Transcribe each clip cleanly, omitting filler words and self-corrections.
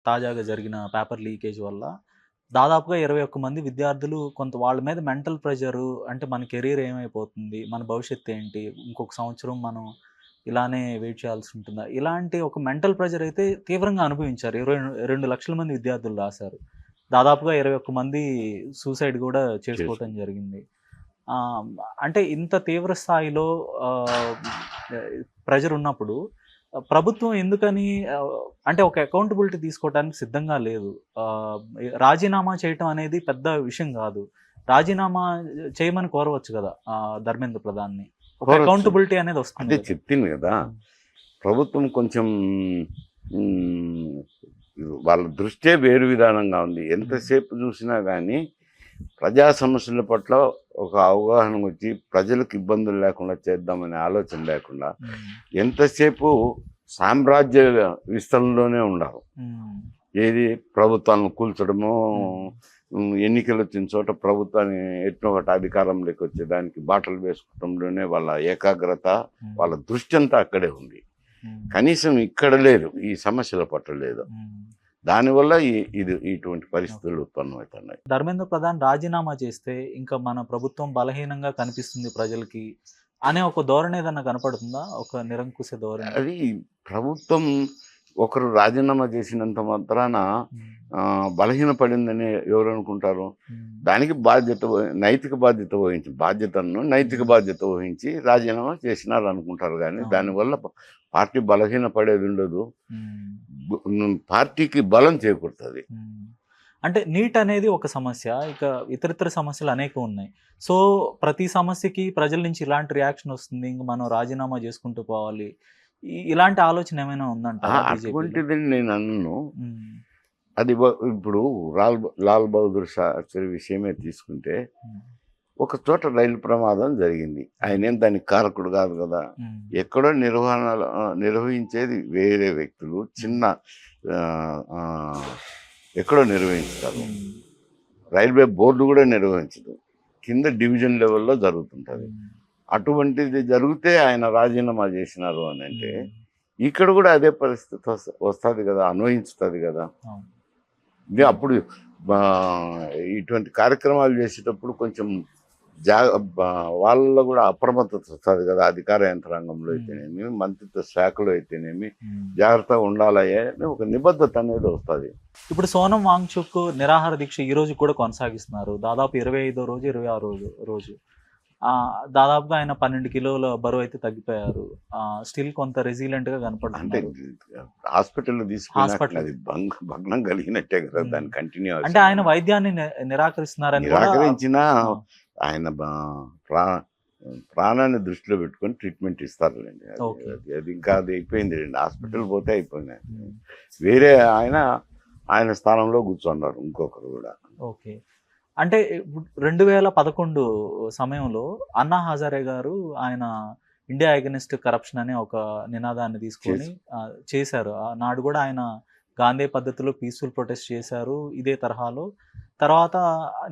తాజాగా జరిగిన paper leakage వల్ల దాదాపుగా 21 మంది విద్యార్థులు కొంత వాళ్ళ మీద మెంటల్ ప్రెషరు అంటే మన కెరీర్ ఏమైపోతుంది? మన భవిష్యత్తు ఏంటి? ఇంకొక సంవత్సరం మనం ఇలానే వెయిట్ చేయాల్సి ఉంటుందా? ఇలాంటి ఒక మెంటల్ ప్రెషర్ అయితే తీవ్రంగా అనుభవించారు. 22 లక్షల మంది విద్యార్థులు రాసారు. దాదాపుగా 21 మంది సూసైడ్ గూడా చేసుకోవటం చేసుకుంటారు. జరిగింది. అంటే ఇంత తీవ్ర స్థాయిలో ఆహ్, ప్రెషర్ ఉన్నప్పుడు ప్రభుత్వం ఎందుకని అంటే ఒక అకౌంటబిలిటీ తీసుకోవడానికి సిద్ధంగా లేదు. రాజీనామా చేయటం అనేది పెద్ద విషయం గాదు. రాజీనామా చేయమని కోరవచ్చు గదా! ధర్మేంద్ర ప్రధాన్‌ని. ఒక కోరొచ్చు. అకౌంటబిలిటీ అనేది వస్తుంది అదే గదా! చెప్తిని గదా! హ్మ్. ప్రభుత్వం కొంచెం హ్మ్, వాళ్ళ దృష్టే వేరు విధానంగా ఉంది. హ్మ్. ఎంతసేపు చూసినా గానీ, ప్రజా సమస్యల పట్ల ఒక అవగాహన వచ్చి, ప్రజలకు ఇబ్బందులు లేకుండా చేద్దామనే ఆలోచన లేకుండా, హ్మ్. ఎంతసేపు సామ్రాజ్య విస్తరణలోనే ఉండాలి. హ్మ్. ఏది ప్రభుత్వాలను కూల్చడము, హ్మ్. ఎన్నికలు వచ్చిన చోట ప్రభుత్వాన్ని ఎట్నో ఒకటి అధికారంలోకి వచ్చేదానికి బాటలు వేసుకోవడంలోనే వాళ్ళ ఏకాగ్రత, వాళ్ళ హ్మ్. దృష్టి అంతా అక్కడే ఉంది. హ్మ్. కనీసం ఇక్కడ లేదు. ఈ సమస్యల పట్ల లేదు. హ్మ్. దానివల్ల ఇటువంటి ఓకే. పరిస్థితులు ఉత్పన్నమవుతున్నాయి. ధర్మేంద్ర ప్రధాన్ రాజీనామా చేస్తే ఇంకా మన ప్రభుత్వం బలహీనంగా కనిపిస్తుంది ప్రజలకి అనే ఒక ధోరణి ఏదన్నా కనపడుతుందా? ఒక నిరంకుశ ధోరణి? అది ప్రభుత్వం ఒకరు రాజీనామా చేసినంత మాత్రాన హ్మ్. బలహీనపడిందని ఎవరు అనుకుంటారు? హ్మ్. దానికి నైతిక బాధ్యత వహించి నైతిక హ్మ్. బాధ్యత వహించి రాజీనామా చేసినారనుకుంటారు గానీ, అవును. దానివల్ల పార్టీ బలహీనపడేది ఉండదు. హ్మ్. పార్టీకి బలం చేకూరుతది. హ్మ్. అంటే నీట్ అనేది ఒక సమస్య. ఇక ఇతరితర సమస్యలు అనేకం ఉన్నాయి. సో, ప్రతి సమస్యకి ప్రజల నుంచి ఇలాంటి రియాక్షన్ వస్తుంది. ఇంక మనం రాజీనామా చేసుకుంటూ పోవాలి. ఇలాంటి ఆలోచన ఏమైనా ఉందంటారా బీజేపీలో? అటువంటిదని నేననను. హ్మ్. అది ఇప్పుడు లాల్ బహదూర్ శాస్త్రి విషయమే తీసుకుంటే, హ్మ్. ఒక చోట రైలు ప్రమాదం జరిగింది. హ్మ్. ఆయనేం దానికి కారకుడు కాదు కదా! హ్మ్. ఎక్కడో నిర్వహించేది వేరే వ్యక్తులు. హ్మ్. చిన్న ఆహ్, ఆహ్, ఎక్కడో నిర్వహించుతారు. హ్మ్. రైల్వే బోర్డ్ కూడా నిర్వహించదు. కింద డివిజన్ లెవెల్‌లో జరుగుతుంటది. హ్మ్. అటువంటిది జరిగితే ఆయన రాజీనామా చేసినారు అనంటే, హ్మ్. ఇక్కడ కూడా అదే పరిస్థితి వస్తది కదా! అన్వయించుతది కదా! అవును. ఇదే అప్పుడు ఇటువంటి కార్యక్రమాలు చేసేటప్పుడు కొంచెం జా బ వాళ్ళలో కూడా అప్రమత్తత వస్తది కదా! అధికార యంత్రాంగంలో హ్మ్. అయితేనేమి, మంత్రిత్వ శాఖలో అయితేనేమి, హ్మ్. జాగ్రత్తగా ఉండాలయ్యా అని ఒక నిబద్ధత అనేది వస్తది. ఇప్పుడు సోనం వాంగ్‌చుక్ నిరాహార దీక్ష ఈ రోజు కూడా కొనసాగిస్తున్నారు. దాదాపు 25 రోజు, 26 రోజు. దాదాపుగా ఆయన 12 కిలోల బరువైతే తగ్గిపోయారు. స్టిల్ కొంత రెసిలియంట్‌గా అంటే కనపడుతున్నారు. హాస్పిటల్‌లో తీసుకుపోయినాక హాస్పిటల్ అది భగ్నం కలిగినట్టే కదా! హ్మ్. దాన్ని కంటిన్యూ అంటే అవ్వాల్సిందే ఆయన ఉంది. వైద్యాన్ని నిరాకరిస్తున్నారని గూడా నిరాకరించినా ఆ! ఆయన ప్రా ప్రాణాన్ని దృష్టిలో పెట్టుకొని ట్రీట్మెంట్ ఇస్తారులెండి. అది ఓకే. అది అది ఇంకా అది అయిపోయిందిలెండి. హాస్పిటల్ హ్మ్. పోతే అయిపోయినాయి. హ్మ్. వేరే ఆయన స్థానంలో కూర్చున్నారు ఇంకొకరు గూడా. ఓకే. అంటే ఇప్పుడు 2011 సమయంలో అన్నా హజారే గారు ఆయన ఇండియా అగైన్స్ట్ కరప్షన్ అనే ఒక నినాదాన్ని తీసుకొని చేసి చేశారు. ఆనాడు గూడా ఆయన గాంధీ పద్ధతిలో పీస్‌ఫుల్ ప్రొటెస్ట్ చేశారు. ఇదే తరహాలో. తర్వాత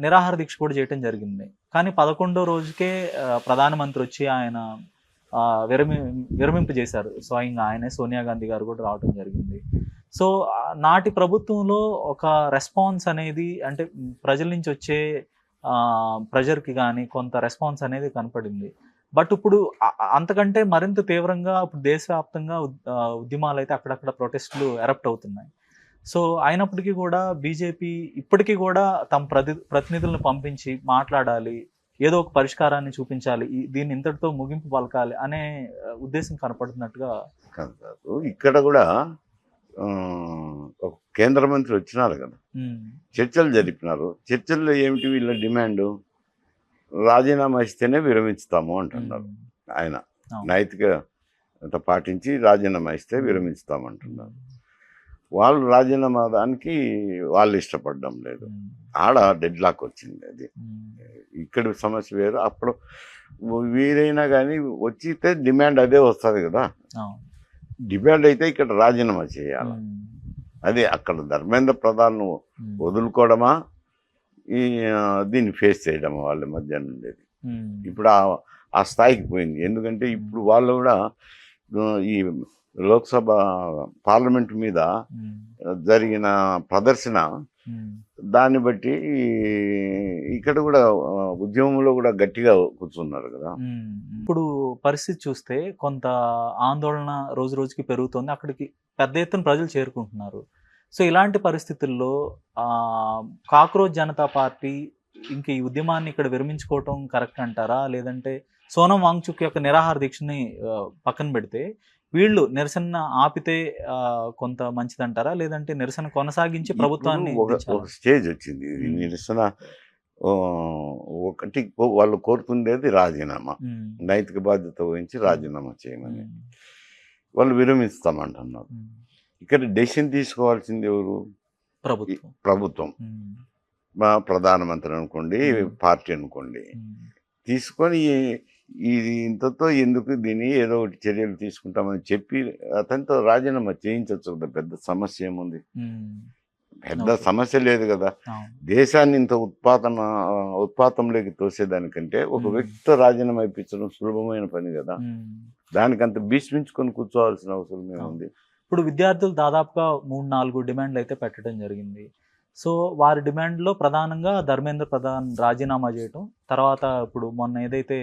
నిరాహార దీక్ష కూడా చేయటం జరిగింది. కానీ 11 రోజుకే ప్రధానమంత్రి వచ్చి ఆయన ఆహ్, విరమి విరమింపు చేశారు. స్వయంగా ఆయనే సోనియా గాంధీ గారు కూడా రావటం జరిగింది. సో, నాటి ప్రభుత్వంలో ఒక రెస్పాన్స్ అనేది అంటే ప్రజల నుంచి వచ్చే ప్రెషర్‌కి గాని కొంత రెస్పాన్స్ అనేది కనపడింది. బట్ ఇప్పుడు అంతకంటే మరింత తీవ్రంగా ఇప్పుడు దేశవ్యాప్తంగా ఉద్యమాలైతే అక్కడక్కడ ప్రొటెస్ట్‌లు ఎరప్ట్ అవుతున్నాయి. సో, అయినప్పటికీ గూడా బీజేపీ ఇప్పటికి గూడా తమ ప్రతినిధులను పంపించి మాట్లాడాలి. ఏదో ఒక పరిష్కారాన్ని చూపించాలి. దీన్ని ఇంతటితో ముగింపు పలకాలి అనే ఉద్దేశం కనపడుతున్నట్టుగా కాదు. ఇక్కడ గూడా ఒక కేంద్ర మంత్రి వచ్చినారు గదా! హ్మ్. చర్చలు జరిపినారు. చర్చల్లో ఏమిటి వీళ్ళ డిమాండు? రాజీనామా ఇస్తేనే విరమించుతాము అంటున్నారు. హ్మ్. ఆయన అవును. నైతికత పాటించి రాజీనామా ఇస్తే హ్మ్. హ్మ్. విరమిస్తామంటున్నారు. వాళ్ళు రాజీనామా దానికి వాళ్ళు ఇష్టపడడం లేదు. హ్మ్. ఆడ డెడ్‌లాక్ వచ్చింది అది. హ్మ్. ఇక్కడి సమస్య వేరు. అప్పుడు వీరైనా గానీ వచ్చితే డిమాండ్ అదే వస్తది గదా! అవును. డిమాండ్ అయితే ఇక్కడ రాజీనామా చేయాల. హ్మ్. అదే అక్కడ ధర్మేంద్ర ప్రధాన్‌ను హ్మ్. వదులుకోవడమా, ఈ దీన్ని ఫేస్ చేయడమా వాళ్ళ మధ్య ఉండేది. హ్మ్. ఇప్పుడు ఆ స్థాయికి పోయింది. ఎందుకంటే హ్మ్. ఇప్పుడు వాళ్ళు గూడా ఈ లోక్‌సభ పార్లమెంట్ మీద హ్మ్. జరిగిన ప్రదర్శన ఉమ్. దాన్ని బట్టి ఇక్కడ కూడా ఉద్యమంలో కూడా గట్టిగా కూర్చున్నారు కదా. ఉమ్. ఇప్పుడు పరిస్థితి చూస్తే కొంత ఆందోళన రోజు రోజుకి పెరుగుతోంది. అక్కడికి పెద్ద ఎత్తున ప్రజలు చేరుకుంటున్నారు. సో ఇలాంటి పరిస్థితుల్లో కాక్రోచ్ జనతా పార్టీ ఇంక ఈ ఉద్యమాన్ని ఇక్కడ విరమించుకోవటం కరెక్ట్ అంటారా? లేదంటే సోనం వాంగ్చుక్ యొక్క నిరాహార దీక్షని పక్కన పెడితే వీళ్ళు నిరసన ఆపితే కొంత మంచిదంటారా? లేదంటే నిరసన కొనసాగించి ప్రభుత్వాన్ని ఇప్పుడు ఒక స్టేజ్ వచ్చింది. ఇది నిరసన ఒకటి వాళ్ళు కోరుతుండేది రాజీనామా, నైతిక బాధ్యత వహించి రాజీనామా చేయమని. వాళ్ళు విరమిస్తామంటున్నారు. ఇక్కడ డెసిషన్ తీసుకోవాల్సింది ఎవరు? ప్రభుత్వం. మా ప్రధానమంత్రి అనుకోండి, పార్టీ అనుకోండి, తీసుకొని ఇది ఇంతతో ఎందుకు దీన్ని ఏదో ఒకటి చర్యలు తీసుకుంటామని చెప్పి అతనితో రాజీనామా చేయించవచ్చు కదా. పెద్ద సమస్య ఏముంది? పెద్ద సమస్య లేదు కదా. దేశాన్ని ఇంత ఉత్పాతంలోకి తోసేదానికంటే ఒక వ్యక్తితో రాజీనామా ఇప్పించడం సులభమైన పని కదా. దానికంత భీష్మించుకొని కూర్చోవాల్సిన అవసరం ఏముంది? ఇప్పుడు విద్యార్థులు దాదాపుగా 3-4 డిమాండ్లు అయితే పెట్టడం జరిగింది. సో వారి డిమాండ్లో ప్రధానంగా ధర్మేంద్ర ప్రధాన్ రాజీనామా చేయటం, తర్వాత ఇప్పుడు మొన్న ఏదైతే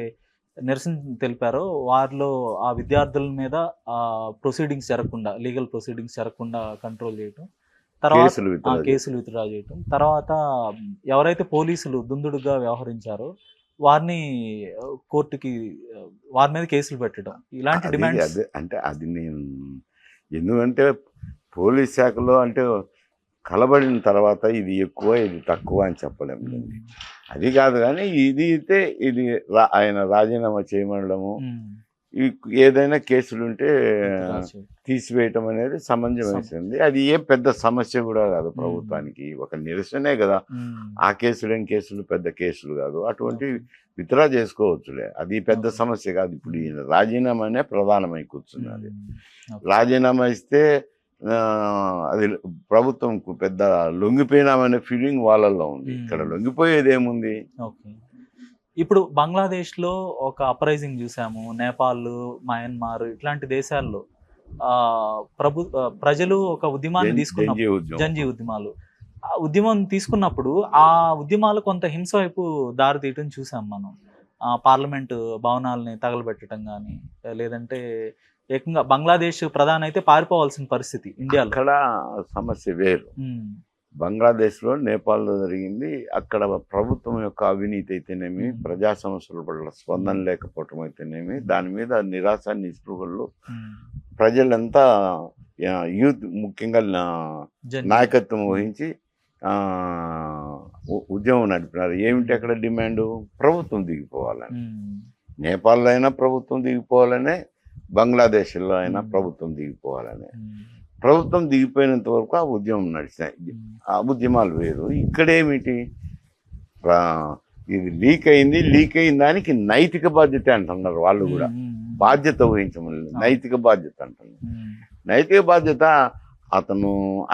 నిరసన తెలిపారో వారిలో ఆ విద్యార్థుల మీద ప్రొసీడింగ్స్ జరగకుండా, లీగల్ ప్రొసీడింగ్స్ జరగకుండా కంట్రోల్ చేయటం, తర్వాత కేసులు విత్డ్రా చేయటం, తర్వాత ఎవరైతే పోలీసులు దుందుడుగా వ్యవహరించారో వారిని కోర్టుకి వారి మీద కేసులు పెట్టడం, ఇలాంటి డిమాండ్స్. అంటే అది నేను ఎందుకంటే పోలీస్ శాఖలో అంటే కలబడిన తర్వాత ఇది ఎక్కువ ఇది తక్కువ అని చెప్పలేము. అది కాదు కానీ ఇది అయితే ఇది ఆయన రాజీనామా చేయమనడము, ఏదైనా కేసులుంటే తీసివేయటం అనేది సమంజసమైంది. అది ఏ పెద్ద సమస్య కూడా కాదు ప్రభుత్వానికి. ఒక నిరసనే కదా. ఆ కేసులు ఏం కేసులు పెద్ద కేసులు కాదు. అటువంటి విత్డ్రా చేసుకోవచ్చులే, అది పెద్ద సమస్య కాదు. ఇప్పుడు ఈయన రాజీనామానే ప్రధానమై కూర్చున్నది. రాజీనామా ఇస్తే అది ప్రభుత్వం పెద్ద లొంగిపోయినామనే ఫీలింగ్ వాళ్ళల్లో ఉంది. ఇక్కడ లొంగిపోయేది ఏముంది? ఇప్పుడు బంగ్లాదేశ్లో ఒక అప్రైజింగ్ చూసాము, నేపాల్, మయన్మార్ ఇట్లాంటి దేశాల్లో ప్రజలు ఒక ఉద్యమాన్ని తీసుకున్నప్పుడు, జంజీ ఉద్యమాలు, ఉద్యమం తీసుకున్నప్పుడు ఆ ఉద్యమాలు కొంత హింస వైపు దారి తీయటం చూసాం మనం. పార్లమెంటు భవనాలని తగలబెట్టడం కానీ, లేదంటే ఏకంగా బంగ్లాదేశ్ ప్రధాని అయితే పారిపోవాల్సిన పరిస్థితి ఇండియాలో. అక్కడ సమస్య వేరు. బంగ్లాదేశ్లో, నేపాల్లో జరిగింది. అక్కడ ప్రభుత్వం యొక్క అవినీతి అయితేనేమి, ప్రజా సమస్యల పట్ల స్పందన లేకపోవటం అయితేనేమి, దాని మీద నిరాశ నిస్పృహల్లో ప్రజలంతా యూత్ ముఖ్యంగా నాయకత్వం వహించి ఉద్యమం నడిపినారు. ఏమిటి అక్కడ డిమాండు? ప్రభుత్వం దిగిపోవాలని. నేపాల్లో అయినా ప్రభుత్వం దిగిపోవాలనే, బంగ్లాదేశ్లో అయినా ప్రభుత్వం దిగిపోవాలనే. ప్రభుత్వం దిగిపోయినంత వరకు ఆ ఉద్యమం నడిచినాయి. ఆ ఉద్యమాలు వేరు. ఇక్కడేమిటి? ఇది లీక్ అయిన దానికి నైతిక బాధ్యత అంటున్నారు వాళ్ళు కూడా. బాధ్యత వహించమని నైతిక బాధ్యత అంటున్నారు. నైతిక బాధ్యత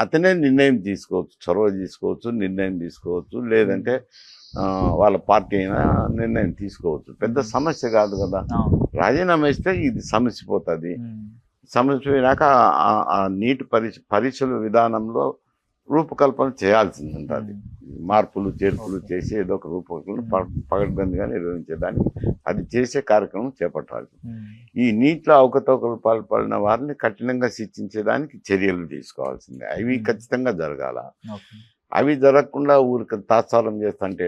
అతనే నిర్ణయం తీసుకోవచ్చు, చొరవ తీసుకోవచ్చు, నిర్ణయం తీసుకోవచ్చు, లేదంటే వాళ్ళ పార్టీ అయినా నిర్ణయం తీసుకోవచ్చు. పెద్ద సమస్య కాదు కదా. రాజీనామా ఇస్తే ఇది సమస్య పోతుంది. సమస్య పోయినాక ఆ నీటి పరీక్షల విధానంలో రూపకల్పన చేయాల్సింది ఉంటుంది. మార్పులు చేర్పులు చేసి ఏదో ఒక రూపకల్పన పకడ్బందీగా నిర్వహించేదానికి అది చేసే కార్యక్రమం చేపట్టాలి. ఈ నీటిలో అవకతవకలు పాల్పడిన వారిని కఠినంగా శిక్షించేదానికి చర్యలు తీసుకోవాల్సిందే. అవి ఖచ్చితంగా జరగాల. అవి జరగకుండా ఊరికి తాత్సారం చేస్తుంటే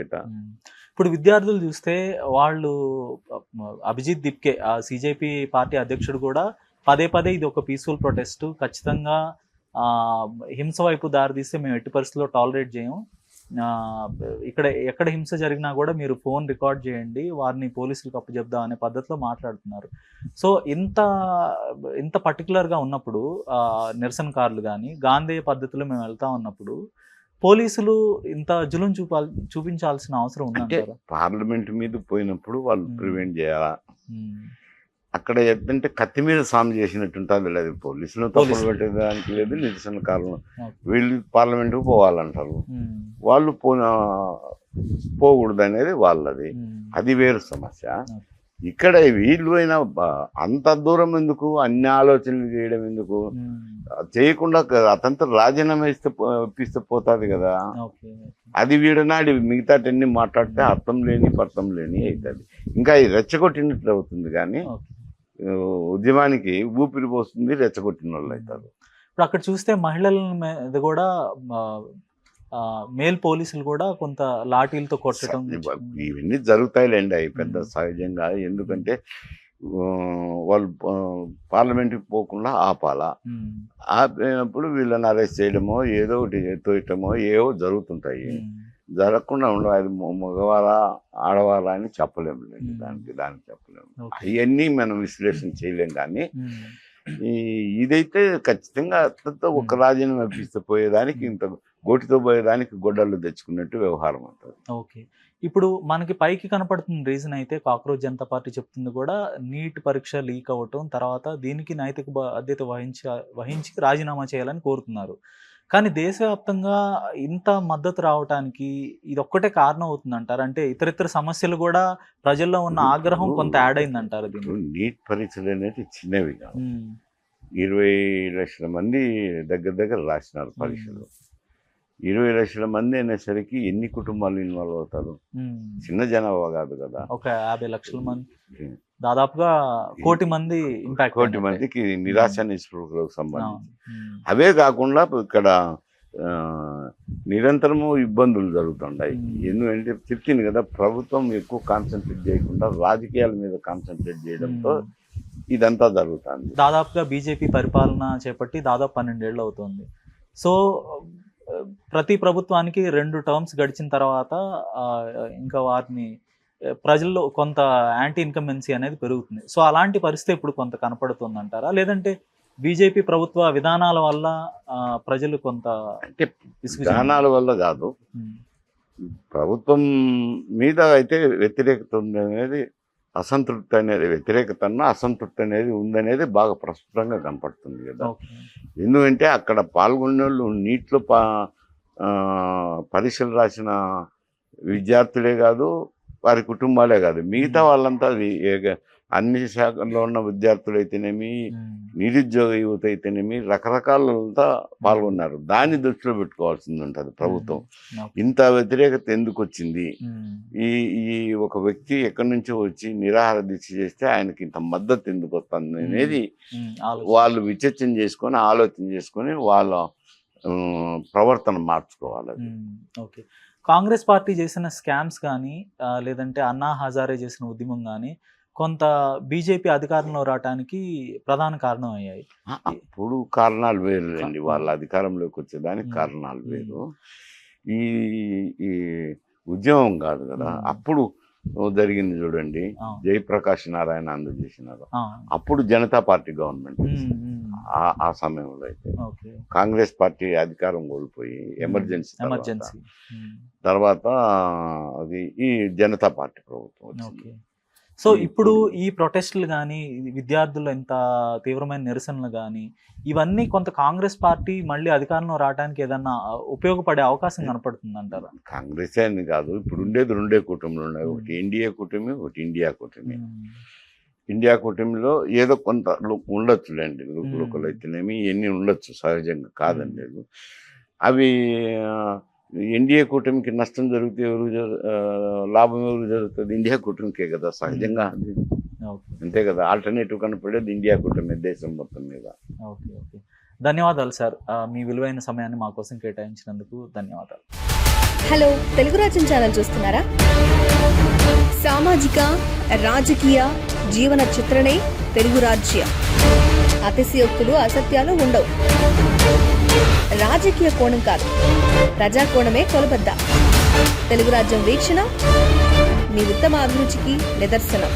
ఇప్పుడు విద్యార్థులు చూస్తే వాళ్ళు అభిజిత్ దిప్కే సిజేపీ పార్టీ అధ్యక్షుడు కూడా పదే ఇది ఒక పీస్ఫుల్ ప్రొటెస్ట్, ఖచ్చితంగా హింస వైపు దారితీస్తే మేము ఎట్టి పరిస్థితుల్లో టాలరేట్ చేయం, ఎక్కడ హింస జరిగినా కూడా మీరు ఫోన్ రికార్డ్ చేయండి, వారిని పోలీసులకు అప్పచెప్దాం అనే పద్ధతిలో మాట్లాడుతున్నారు. సో ఇంత పర్టికులర్గా ఉన్నప్పుడు నిరసనకారులు కానీ గాంధీ పద్ధతిలో మేము వెళ్తా ఉన్నప్పుడు పోలీసులు ఇంత జులుం చూపించాల్సిన అవసరం ఉందంటారా? పార్లమెంట్ మీద పోయినప్పుడు వాళ్ళు ప్రివెంట్ చేయాలా? అక్కడ ఏంటంటే కత్తి మీద సాము చేసినట్టు ఉంటుంది. లేదు పోలీసులు తప్పులు పెట్టేదానికి లేదు. నిరసనకారులు వీళ్ళు పార్లమెంట్కి పోవాలంటారు, వాళ్ళు పోకూడదు అనేది వాళ్ళది. అది వేరు సమస్య. ఇక్కడ వీళ్ళు అయినా అంత దూరం ఎందుకు, అన్ని ఆలోచనలు చేయడం ఎందుకు, చేయకుండా అతంతా రాజీనామా ఇప్పిస్తే పోతుంది కదా. అది వీడనాడి మిగతాటన్ని మాట్లాడితే అర్థం లేని పర్థం లేని అవుతుంది. ఇంకా ఇది రెచ్చగొట్టినట్లు అవుతుంది కానీ ఉద్యమానికి ఊపిరి పోస్తుంది, రెచ్చగొట్టిన వాళ్ళు అవుతారు. ఇప్పుడు అక్కడ చూస్తే మహిళల మీద కూడా మేల్ పోలీసులు కూడా కొంత లాఠీలతో కొట్టడం ఇవన్నీ జరుగుతాయిలేండి, అవి పెద్ద సహజంగా. ఎందుకంటే వాళ్ళు పార్లమెంట్కి పోకుండా ఆపాలా, ఆపినప్పుడు వీళ్ళని అరెస్ట్ చేయడమో ఏదో ఒకటి తోయటమో ఏవో జరుగుతుంటాయి. జరగకుండా ఉండవు. అది మగవారా ఆడవారా అని చెప్పలేము లేండి, దానికి చెప్పలేము. అవన్నీ మనం విశ్లేషణ చేయలేం. కానీ ఇదైతే ఖచ్చితంగా ఒక రాజీనామా ఇప్పిస్తే పోయేదానికి ఇంత గోటితో పోయేదానికి గొడ్డళ్ళు తెచ్చుకున్నట్టు వ్యవహారం అంటారు. ఓకే, ఇప్పుడు మనకి పైకి కనపడుతున్న రీజన్ అయితే కాక్రోచ్ జనతా పార్టీ చెప్తుంది కూడా నీట్ పరీక్ష లీక్ అవ్వటం, తర్వాత దీనికి నైతిక బాధ్యత వహించి రాజీనామా చేయాలని కోరుతున్నారు. కానీ దేశవ్యాప్తంగా ఇంత మద్దతు రావడానికి ఇది ఒక్కటే కారణం అవుతుంది అంటారు? అంటే ఇతరితర సమస్యలు కూడా ప్రజల్లో ఉన్న ఆగ్రహం కొంత యాడ్ అయింది అంటారు? నీట్ పరీక్షలు అనేది చిన్నవి కాదు. 20 లక్షల మంది దగ్గర రాసినారు పరీక్షలు. 20 లక్షల మంది అనేసరికి ఎన్ని కుటుంబాలు ఇన్వాల్వ్ అవుతారు? చిన్న జనాభా కాదు కదా. ఒక 50 లక్షల మంది, దాదాపుగా 1 కోటి మంది ఇంపాక్ట్, 1 కోటి మందికి నిరాశ నిస్పృహలకు సంబంధించి. అవే కాకుండా ఇక్కడ నిరంతరము ఇబ్బందులు జరుగుతుంటాయి. ఎందుకంటే చెప్పింది కదా, ప్రభుత్వం ఎక్కువ కాన్సన్ట్రేట్ చేయకుండా రాజకీయాల మీద కాన్సన్ట్రేట్ చేయడంతో ఇదంతా జరుగుతుంది. దాదాపుగా బీజేపీ పరిపాలన చేపట్టి దాదాపు 12 ఏళ్ళు అవుతుంది. సో ప్రతి ప్రభుత్వానికి 2 టర్మ్స్ గడిచిన తర్వాత ఇంకా వారిని ప్రజల్లో కొంత యాంటీ ఇన్కమెన్సీ అనేది పెరుగుతుంది. సో అలాంటి పరిస్థితి ఇప్పుడు కొంత కనపడుతుంది అంటారా? లేదంటే బీజేపీ ప్రభుత్వ విధానాల వల్ల ప్రజలు కొంత, అంటే విధానాల వల్ల కాదు, ప్రభుత్వం మీద అయితే వ్యతిరేకత ఉందనేది, అసంతృప్తి అనేది, వ్యతిరేకతన్నా అసంతృప్తి అనేది ఉందనేది బాగా ప్రస్ఫుటంగా కనపడుతుంది కదా. ఎందుకంటే అక్కడ పాల్గొనే వాళ్ళు నీటిలో పరీక్షలు రాసిన విద్యార్థులే కాదు, వారి కుటుంబాలే కాదు, మిగతా వాళ్ళంతా అన్ని శాఖల్లో ఉన్న విద్యార్థులు అయితేనేమి, నిరుద్యోగ యువత అయితేనేమి, రకరకాలంతా పాల్గొన్నారు. దాన్ని దృష్టిలో పెట్టుకోవాల్సింది ఉంటుంది ప్రభుత్వం. ఇంత వ్యతిరేకత ఎందుకు వచ్చింది, ఈ ఒక వ్యక్తి ఎక్కడి నుంచో వచ్చి నిరాహార దీక్ష చేస్తే ఆయనకి ఇంత మద్దతు ఎందుకు వస్తుంది అనేది వాళ్ళు విచక్షణ చేసుకొని ఆలోచన చేసుకొని వాళ్ళ ప్రవర్తన మార్చుకోవాలి. ఓకే, కాంగ్రెస్ పార్టీ చేసిన స్కామ్స్ కానీ లేదంటే అన్నా హజారే చేసిన ఉద్యమం కానీ కొంత బీజేపీ అధికారంలో రావడానికి ప్రధాన కారణం అయ్యాయి. అప్పుడు కారణాలు వేరులేండి, వాళ్ళ అధికారంలోకి వచ్చేదానికి కారణాలు వేరు. ఈ ఉద్యమం కాదు కదా. అప్పుడు జరిగింది చూడండి, జయప్రకాష్ నారాయణ అందజేసినారు. అప్పుడు జనతా పార్టీ గవర్నమెంట్. ఆ సమయంలో అయితే కాంగ్రెస్ పార్టీ అధికారం కోల్పోయి ఎమర్జెన్సీ తర్వాత అది ఈ జనతా పార్టీ ప్రభుత్వం వచ్చింది. సో ఇప్పుడు ఈ ప్రొటెస్టులు కానీ, విద్యార్థులు ఎంత తీవ్రమైన నిరసనలు కానీ, ఇవన్నీ కొంత కాంగ్రెస్ పార్టీ మళ్ళీ అధికారంలో రావడానికి ఏదన్నా ఉపయోగపడే అవకాశం కనపడుతుంది అంటారా? కాంగ్రెస్ అని కాదు, ఇప్పుడు ఉండేది 2 కూటమిలు ఉన్నాయి. ఒకటి ఎన్డీఏ కూటమి, ఒకటి ఇండియా కూటమి. ఇండియా కూటమిలో ఏదో కొంత ఉండొచ్చులేండి, లోకల్ అయితేనేమి ఎన్ని ఉండొచ్చు, సహజంగా కాదని లేదు. అవి ఎన్డీఏ కూటమికి నష్టం జరిగితే లాభం ఎవరు జరుగుతుంది? ఇండియా కూటమికే కదా సహజంగా. అంతే కదా, ఆల్టర్నేటివ్ కనపడేది ఇండియా కూటమి దేశం మొత్తం మీద. ఓకే ఓకే, ధన్యవాదాలు సార్, మీ విలువైన సమయాన్ని మా కోసం కేటాయించినందుకు ధన్యవాదాలు. హలో, తెలుగు రాజ్యం ఛానల్ చూస్తున్నారా? సామాజిక రాజకీయ జీవన చిత్రణే తెలుగు రాజ్యం. అతిశయోక్తులు అసత్యాలు ఉండవు. రాజకీయ కోణం కాదు, ప్రజా కోణమే కొలబద్ద. తెలుగు రాజ్యం వీక్షణ మీ ఉత్తమ అభిరుచికి నిదర్శనం.